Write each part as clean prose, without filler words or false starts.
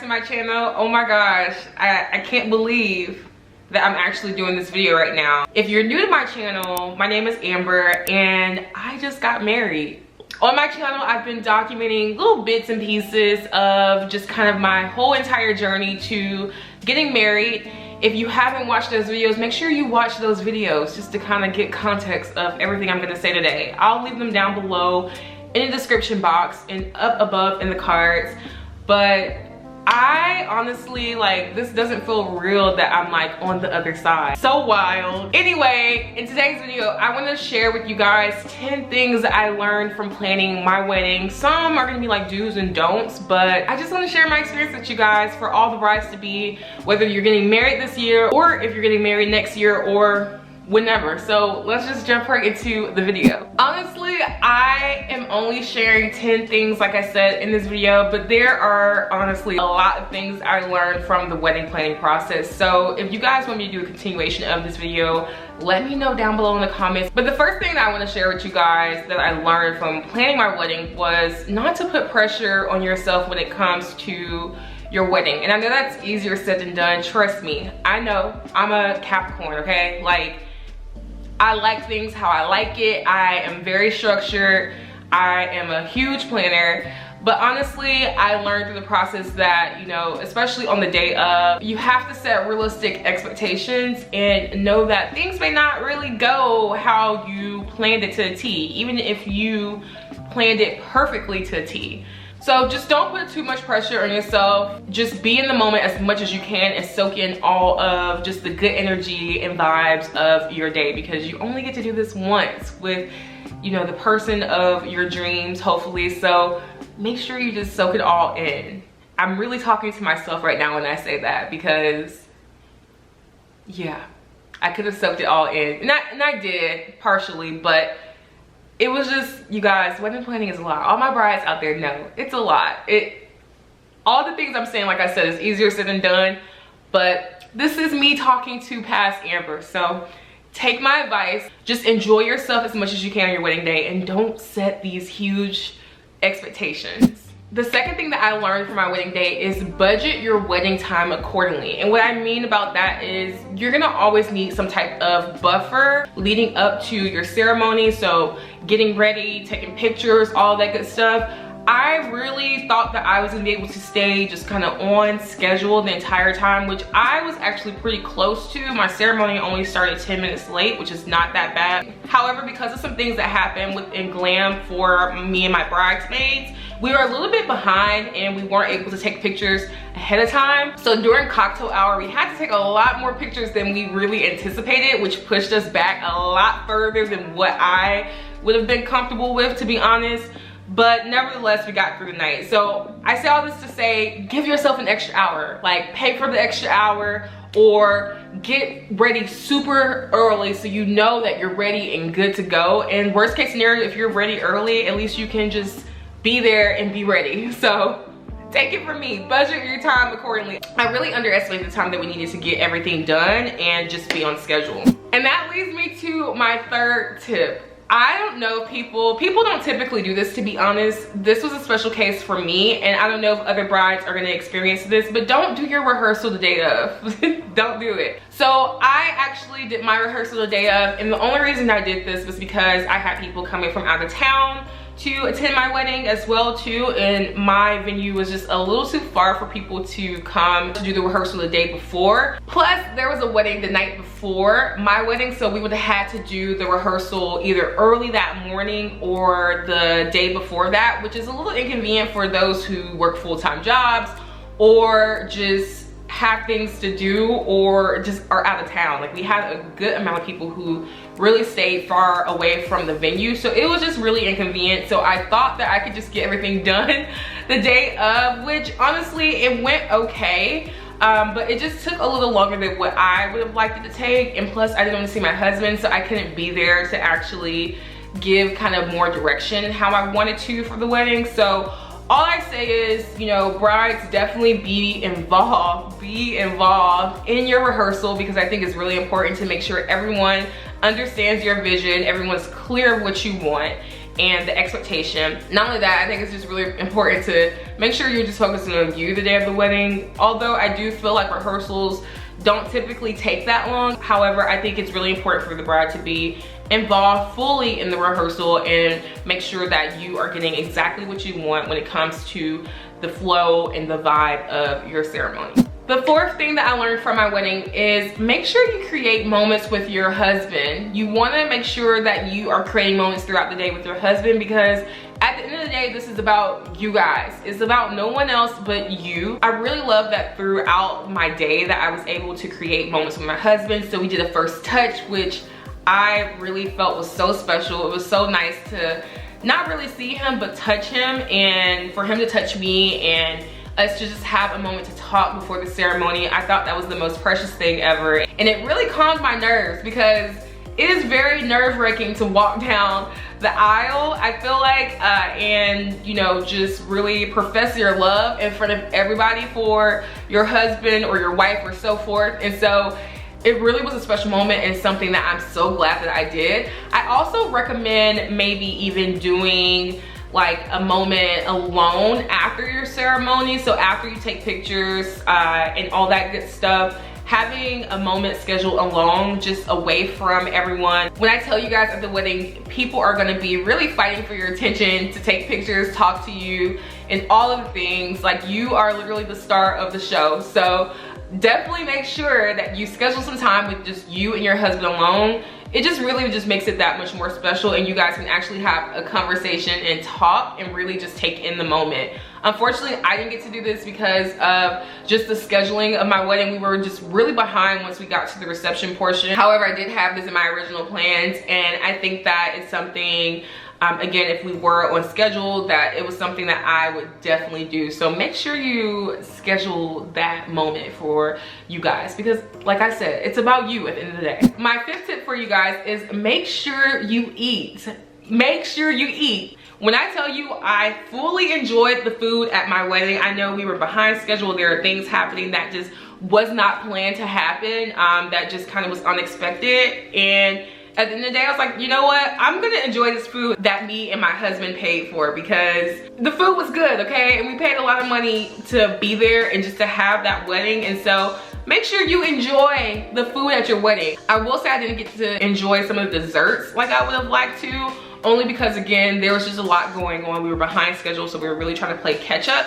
to my channel. Oh my gosh, I can't believe that I'm actually doing this video right now. If you're new to my channel, my name is Amber and I just got married. On my channel, I've been documenting little bits and pieces of just kind of my whole entire journey to getting married. If you haven't watched those videos, make sure you watch those videos just to kind of get context of everything I'm gonna say today. I'll leave them down below in the description box and up above in the cards. But I honestly, like, this doesn't feel real that I'm like on the other side. So wild. Anyway, in today's video, I want to share with you guys 10 things that I learned from planning my wedding. Some are gonna be like do's and don'ts, but I just want to share my experience with you guys for all the brides to be, whether you're getting married this year or if you're getting married next year or whenever. So let's just jump right into the video. Honestly, I am only sharing 10 things, like I said, in this video, but there are honestly a lot of things I learned from the wedding planning process. So if you guys want me to do a continuation of this video, let me know down below in the comments. But the first thing that I want to share with you guys that I learned from planning my wedding was not to put pressure on yourself when it comes to your wedding. And I know that's easier said than done, trust me. I know, I'm a Capricorn, okay? Like, I like things how I like it. I am very structured. I am a huge planner. But honestly, I learned through the process that, you know, especially on the day of, you have to set realistic expectations and know that things may not really go how you planned it to a T, even if you planned it perfectly to a T. So just don't put too much pressure on yourself. Just be in the moment as much as you can and soak in all of just the good energy and vibes of your day, because you only get to do this once with, you know, the person of your dreams, hopefully. So make sure you just soak it all in. I'm really talking to myself right now when I say that, because yeah, I could have soaked it all in. And I did partially, but it was just, you guys, wedding planning is a lot. All my brides out there know it's a lot. All the things I'm saying, like I said, is easier said than done, but this is me talking to past Amber. So take my advice, just enjoy yourself as much as you can on your wedding day and don't set these huge expectations. The second thing that I learned from my wedding day is budget your wedding time accordingly. And what I mean about that is you're gonna always need some type of buffer leading up to your ceremony. So getting ready, taking pictures, all that good stuff. I really thought that I was gonna be able to stay just kind of on schedule the entire time, which I was actually pretty close to. My ceremony only started 10 minutes late, which is not that bad. However, because of some things that happened within glam for me and my bridesmaids, we were a little bit behind and we weren't able to take pictures ahead of time. So during cocktail hour, we had to take a lot more pictures than we really anticipated, which pushed us back a lot further than what I would have been comfortable with, to be honest. But nevertheless, we got through the night. So I say all this to say, give yourself an extra hour. Like, pay for the extra hour or get ready super early so you know that you're ready and good to go. And worst case scenario, if you're ready early, at least you can just be there and be ready. So take it from me, budget your time accordingly. I really underestimated the time that we needed to get everything done and just be on schedule. And that leads me to my third tip. I don't know, people don't typically do this, to be honest. This was a special case for me, and I don't know if other brides are gonna experience this, but don't do your rehearsal the day of. Don't do it. So I actually did my rehearsal the day of, and the only reason I did this was because I had people coming from out of town to attend my wedding as well too, and my venue was just a little too far for people to come to do the rehearsal the day before. Plus there was a wedding the night before my wedding, so we would have had to do the rehearsal either early that morning or the day before that, which is a little inconvenient for those who work full-time jobs or just have things to do or just are out of town. Like, we had a good amount of people who really stayed far away from the venue, so it was just really inconvenient. So I thought that I could just get everything done the day of, which honestly it went okay, but it just took a little longer than what I would have liked it to take. And plus I didn't want to see my husband, so I couldn't be there to actually give kind of more direction how I wanted to for the wedding. So all I say is, you know, brides, definitely be involved in your rehearsal, because I think it's really important to make sure everyone understands your vision, everyone's clear of what you want, and the expectation. Not only that, I think it's just really important to make sure you're just focusing on you the day of the wedding. Although I do feel like rehearsals don't typically take that long. However, I think it's really important for the bride to be involved fully in the rehearsal and make sure that you are getting exactly what you want when it comes to the flow and the vibe of your ceremony. The fourth thing that I learned from my wedding is make sure you create moments with your husband. You want to make sure that you are creating moments throughout the day with your husband, because at the end of the day, this is about you guys. It's about no one else but you. I really love that throughout my day that I was able to create moments with my husband. So we did a first touch, which I really felt was so special. It was so nice to not really see him, but touch him, and for him to touch me, and us to just have a moment to talk before the ceremony. I thought that was the most precious thing ever. And it really calmed my nerves, because it is very nerve-wracking to walk down the aisle, I feel like, and you know, just really profess your love in front of everybody for your husband or your wife or so forth. And so it really was a special moment and something that I'm so glad that I did. I also recommend maybe even doing like a moment alone after your ceremony. So after you take pictures and all that good stuff, having a moment scheduled alone, just away from everyone. When I tell you guys at the wedding, people are gonna be really fighting for your attention, to take pictures, talk to you, and all of the things. Like, you are literally the star of the show. So definitely make sure that you schedule some time with just you and your husband alone. It just really just makes it that much more special, and you guys can actually have a conversation and talk and really just take in the moment. Unfortunately, I didn't get to do this because of just the scheduling of my wedding. We were just really behind once we got to the reception portion. However, I did have this in my original plans, and I think that it's something, again, if we were on schedule, that it was something that I would definitely do. So make sure you schedule that moment for you guys, because like I said, it's about you at the end of the day. My fifth tip for you guys is make sure you eat. Make sure you eat. When I tell you I fully enjoyed the food at my wedding, I know we were behind schedule. There are things happening that just was not planned to happen, that just kind of was unexpected. And at the end of the day, I was like, you know what? I'm gonna enjoy this food that me and my husband paid for, because the food was good, okay? And we paid a lot of money to be there and just to have that wedding. And so make sure you enjoy the food at your wedding. I will say I didn't get to enjoy some of the desserts like I would have liked to, only because, again, there was just a lot going on. We were behind schedule, so we were really trying to play catch up.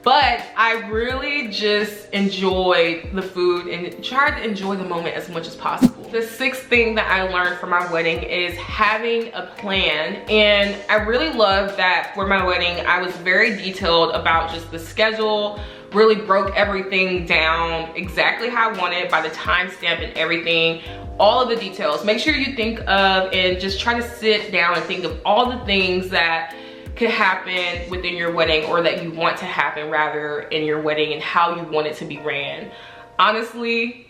But I really just enjoyed the food and tried to enjoy the moment as much as possible. The sixth thing that I learned from my wedding is having a plan. And I really love that for my wedding, I was very detailed about just the schedule, really broke everything down exactly how I wanted by the timestamp and everything, all of the details. Make sure you think of and just try to sit down and think of all the things that could happen within your wedding, or that you want to happen rather in your wedding, and how you want it to be ran. Honestly,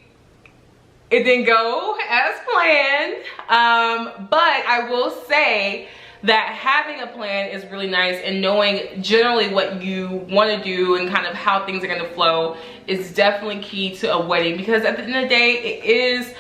it didn't go as planned, but I will say that having a plan is really nice, and knowing generally what you want to do and kind of how things are going to flow is definitely key to a wedding, because at the end of the day, it is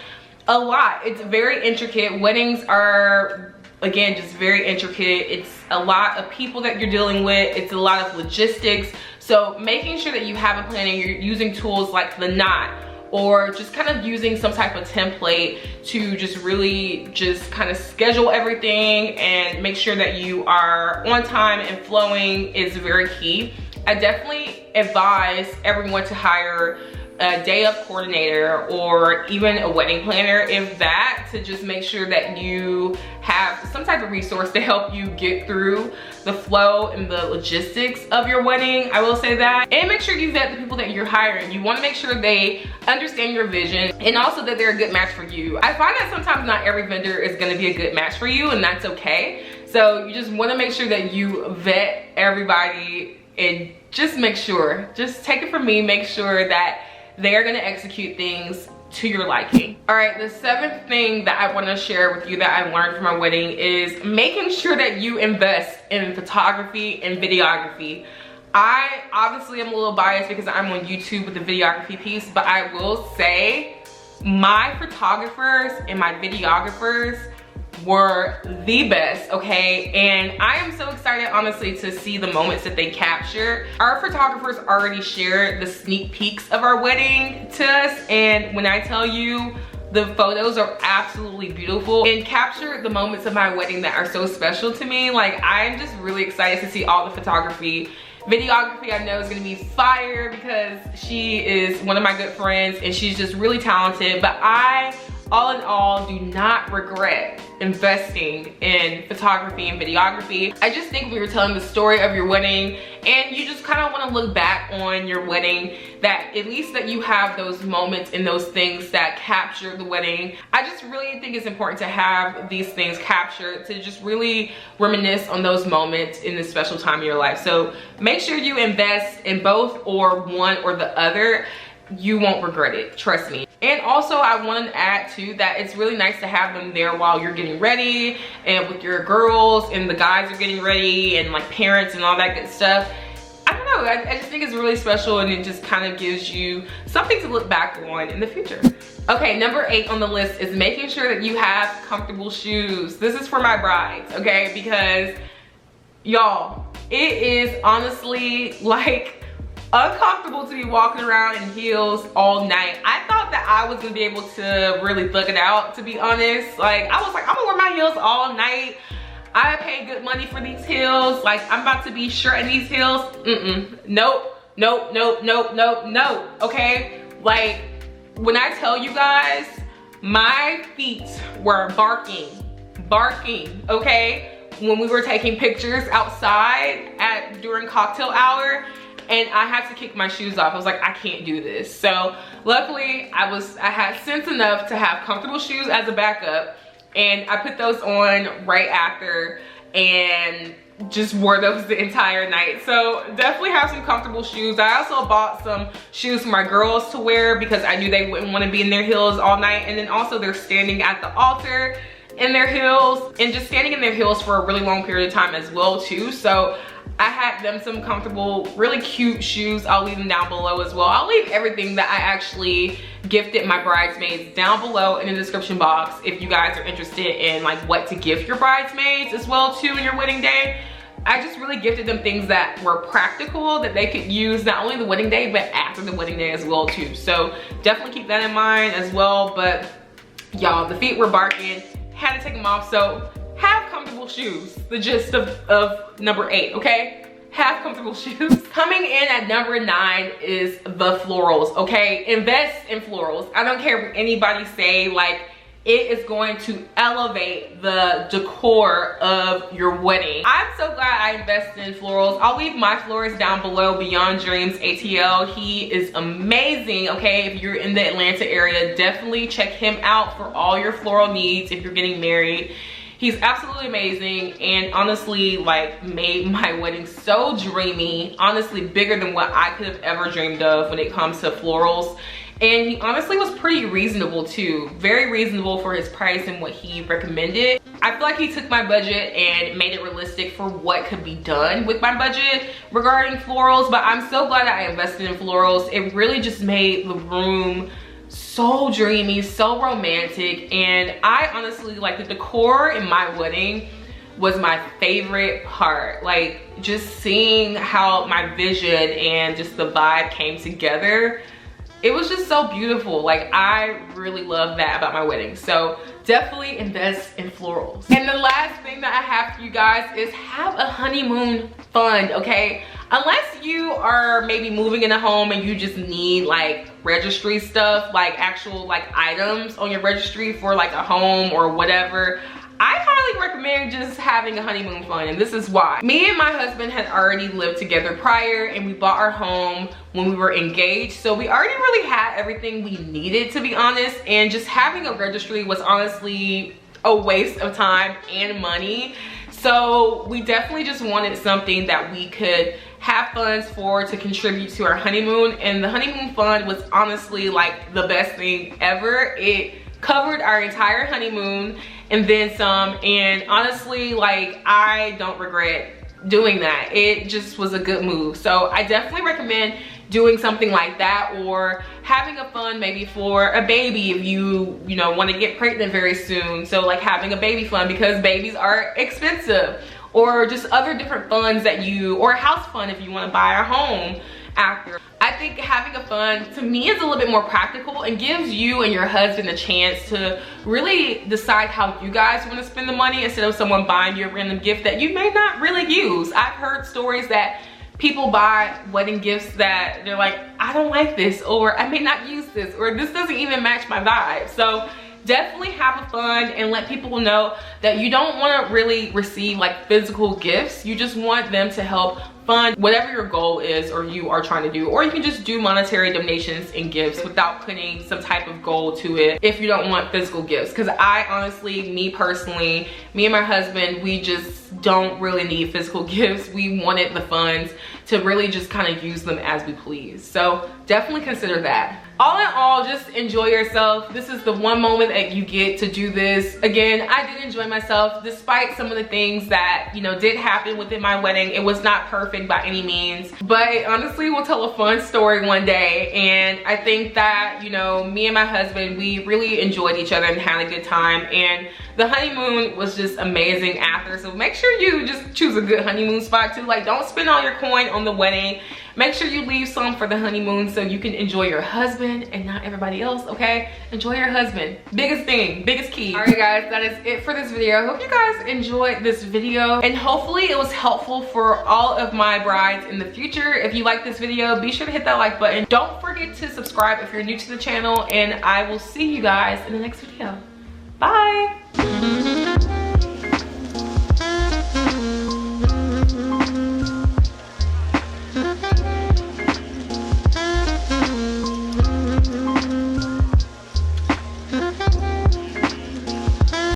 a lot. It's very intricate. Weddings are, again, just very intricate. It's a lot of people that you're dealing with. It's a lot of logistics. So making sure that you have a plan and you're using tools like the knot, or just kind of using some type of template to just really just kind of schedule everything and make sure that you are on time and flowing is very key. I definitely advise everyone to hire a day of coordinator or even a wedding planner, if that, to just make sure that you have some type of resource to help you get through the flow and the logistics of your wedding. I will say that. And make sure you vet the people that you're hiring. You want to make sure they understand your vision, and also that they're a good match for you. I find that sometimes not every vendor is going to be a good match for you, and that's okay. So you just want to make sure that you vet everybody, and just make sure, just take it from me, make sure that they're gonna execute things to your liking. All right, the seventh thing that I wanna share with you that I learned from my wedding is making sure that you invest in photography and videography. I obviously am a little biased because I'm on YouTube with the videography piece, but I will say my photographers and my videographers were the best, okay? And I am so excited, honestly, to see the moments that they capture. Our photographers already shared the sneak peeks of our wedding to us, and when I tell you, the photos are absolutely beautiful and capture the moments of my wedding that are so special to me. Like, I'm just really excited to see all the photography. Videography, I know, is gonna be fire because she is one of my good friends and she's just really talented. But I, all in all, do not regret investing in photography and videography. I just think we were telling the story of your wedding and you just kind of want to look back on your wedding, that at least that you have those moments and those things that capture the wedding. I just really think it's important to have these things captured, to just really reminisce on those moments in this special time of your life. So make sure you invest in both, or one or the other. You won't regret it, trust me. And also, I want to add too that it's really nice to have them there while you're getting ready and with your girls and the guys are getting ready and like parents and all that good stuff. I don't know, I just think it's really special and it just kind of gives you something to look back on in the future. Okay, number 8 on the list is making sure that you have comfortable shoes. This is for my brides, okay? Because y'all, it is honestly like uncomfortable to be walking around in heels all night. I thought that I was gonna be able to really thug it out, to be honest. Like, I was like, I'm gonna wear my heels all night. I paid good money for these heels. Like, I'm about to be shredding these heels. Nope, nope, nope, nope, nope, nope, okay? Like, when I tell you guys, my feet were barking, okay? When we were taking pictures outside during cocktail hour, and I had to kick my shoes off. I was like, I can't do this. So luckily I had sense enough to have comfortable shoes as a backup, and I put those on right after and just wore those the entire night. So definitely have some comfortable shoes. I also bought some shoes for my girls to wear because I knew they wouldn't want to be in their heels all night. And then also they're standing at the altar in their heels and just standing in their heels for a really long period of time as well too. So I had them some comfortable, really cute shoes. I'll leave them down below as well. I'll leave everything that I actually gifted my bridesmaids down below in the description box if you guys are interested in like what to gift your bridesmaids as well too in your wedding day. I just really gifted them things that were practical, that they could use not only the wedding day but after the wedding day as well too. So definitely keep that in mind as well. But y'all, the feet were barking, had to take them off. So have comfortable shoes, the gist of number 8, okay? Have comfortable shoes. Coming in at number 9 is the florals, okay? Invest in florals. I don't care what anybody say, like, it is going to elevate the decor of your wedding. I'm so glad I invested in florals. I'll leave my florist down below, Beyond Dreams ATL. He is amazing, okay? If you're in the Atlanta area, definitely check him out for all your floral needs if you're getting married. He's absolutely amazing and honestly like made my wedding so dreamy, honestly bigger than what I could have ever dreamed of when it comes to florals. And he honestly was pretty reasonable too, very reasonable for his price and what he recommended. I feel like he took my budget and made it realistic for what could be done with my budget regarding florals, but I'm so glad that I invested in florals. It really just made the room so dreamy, so romantic, and I honestly, like, the decor in my wedding was my favorite part. Like, just seeing how my vision and just the vibe came together, it was just so beautiful. Like, I really love that about my wedding. So definitely invest in florals. And the last thing that I have for you guys is have a honeymoon fund, okay? Unless you are maybe moving in a home and you just need like registry stuff, like actual like items on your registry for like a home or whatever, I highly recommend just having a honeymoon fund, and this is why. Me and my husband had already lived together prior, and we bought our home when we were engaged, so we already really had everything we needed, to be honest, and just having a registry was honestly a waste of time and money. So we definitely just wanted something that we could have funds for to contribute to our honeymoon, and the honeymoon fund was honestly like the best thing ever. It covered our entire honeymoon and then some, and honestly, like, I don't regret doing that. It just was a good move. So I definitely recommend doing something like that, or having a fund maybe for a baby if you know, want to get pregnant very soon. So like having a baby fund because babies are expensive, or just other different funds that you, or a house fund if you want to buy a home after. I think having a fund to me is a little bit more practical and gives you and your husband a chance to really decide how you guys want to spend the money instead of someone buying you a random gift that you may not really use. I've heard stories that people buy wedding gifts that they're like, I don't like this, or I may not use this, or this doesn't even match my vibe. So definitely have a fund and let people know that you don't want to really receive like physical gifts. You just want them to help fund whatever your goal is or you are trying to do, or you can just do monetary donations and gifts without putting some type of goal to it if you don't want physical gifts. Because I honestly, me personally, me and my husband, we just don't really need physical gifts. We wanted the funds to really just kind of use them as we please. So definitely consider that. All in all, just enjoy yourself. This is the one moment that you get to do this. Again, I did enjoy myself despite some of the things that, you know, did happen within my wedding. It was not perfect by any means, but honestly, we'll tell a fun story one day. And I think that, you know, me and my husband, we really enjoyed each other and had a good time. And the honeymoon was just amazing after. So make sure you just choose a good honeymoon spot too. Like, don't spend all your coin on the wedding. Make sure you leave some for the honeymoon so you can enjoy your husband and not everybody else, okay? Enjoy your husband. Biggest thing, biggest key. All right, guys, that is it for this video. I hope you guys enjoyed this video, and hopefully it was helpful for all of my brides in the future. If you like this video, be sure to hit that like button. Don't forget to subscribe if you're new to the channel, and I will see you guys in the next video. Bye.